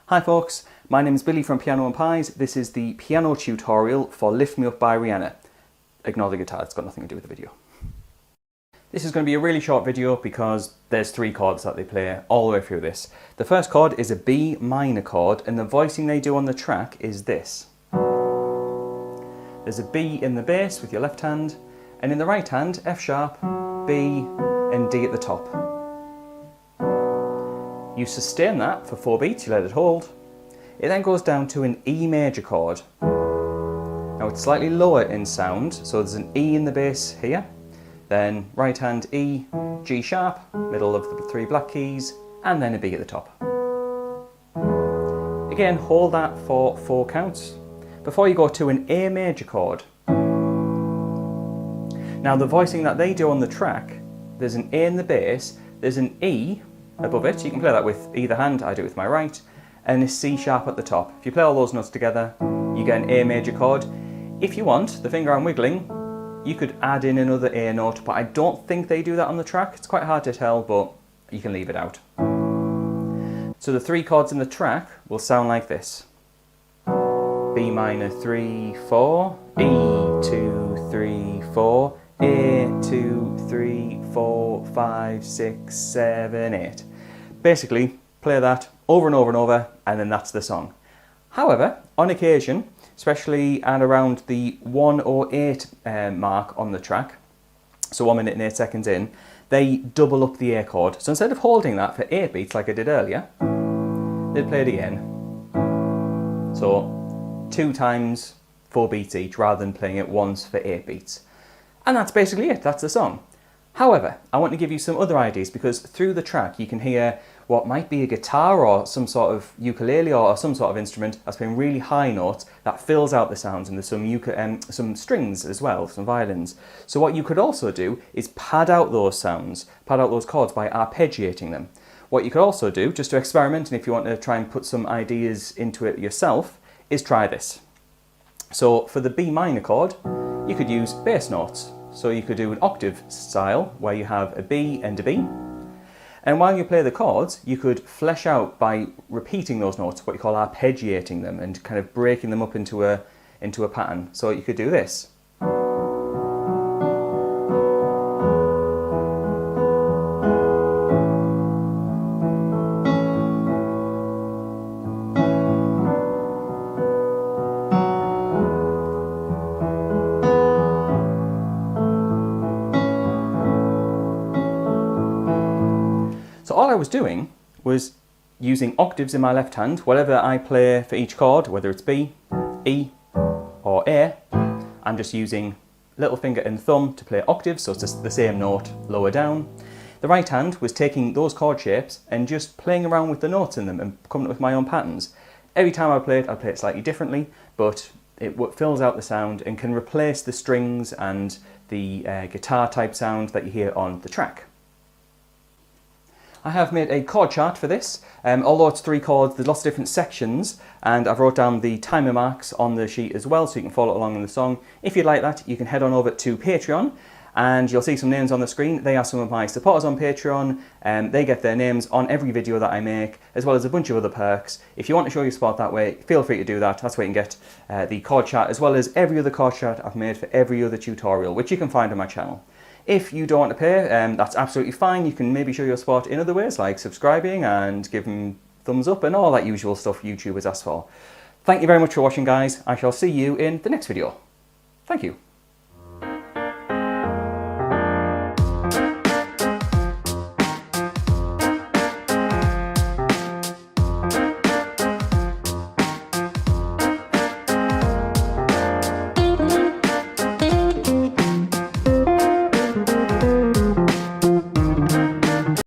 Hi folks, my name is Billy from Piano and Pies. This is the piano tutorial for Lift Me Up by Rihanna. Ignore the guitar, it's got nothing to do with the video. This is going to be a really short video because there's 3 chords that they play all the way through this. The first chord is a B minor chord and the voicing they do on the track is this. There's a B in the bass with your left hand, and in the right hand, F sharp, B and D at the top. You sustain that for 4 beats, you let it hold. It then goes down to an E major chord. Now it's slightly lower in sound, so there's an E in the bass here, then right hand E, G sharp, middle of the 3 black keys, and then a B at the top. Again, hold that for 4 counts before you go to an A major chord. Now the voicing that they do on the track, there's an A in the bass, there's an E above it, you can play that with either hand, I do it with my right, and a C sharp at the top. If you play all those notes together, you get an A major chord. If you want, the finger I'm wiggling, you could add in another A note, but I don't think they do that on the track. It's quite hard to tell, but you can leave it out. So the 3 chords in the track will sound like this. B minor 3, 4, E 2, 3, 4, A 2, 3, 4, 5, 6, 7, 8. Basically, play that over and over and over, and then that's the song. However, on occasion, especially at around the 1:08 mark on the track, so 1 minute and 8 seconds in, they double up the A chord. So instead of holding that for 8 beats like I did earlier, they'd play it again. So 2 times 4 beats each, rather than playing it once for 8 beats. And that's basically it, that's the song. However, I want to give you some other ideas because through the track you can hear what might be a guitar or some sort of ukulele or some sort of instrument that's playing really high notes that fills out the sounds, and there's some strings as well, some violins. So what you could also do is pad out those sounds, pad out those chords by arpeggiating them. What you could also do, just to experiment, and if you want to try and put some ideas into it yourself, is try this. So for the B minor chord, you could use bass notes. So you could do an octave style where you have a B and a B. And while you play the chords, you could flesh out by repeating those notes, what you call arpeggiating them and kind of breaking them up into a pattern. So you could do this. So all I was doing was using octaves in my left hand. Whatever I play for each chord, whether it's B, E or A, I'm just using little finger and thumb to play octaves, so it's just the same note lower down. The right hand was taking those chord shapes and just playing around with the notes in them and coming up with my own patterns. Every time I play it slightly differently, but it fills out the sound and can replace the strings and the guitar type sound that you hear on the track. I have made a chord chart for this. Although it's 3 chords, there's lots of different sections, and I've wrote down the timer marks on the sheet as well so you can follow along in the song. If you'd like that, you can head on over to Patreon and you'll see some names on the screen. They are some of my supporters on Patreon, and they get their names on every video that I make, as well as a bunch of other perks. If you want to show your support that way, feel free to do that. That's where you can get the chord chart, as well as every other chord chart I've made for every other tutorial, which you can find on my channel. If you don't want to pay, that's absolutely fine. You can maybe show your support in other ways, like subscribing and giving thumbs up and all that usual stuff YouTubers ask for. Thank you very much for watching, guys. I shall see you in the next video. Thank you.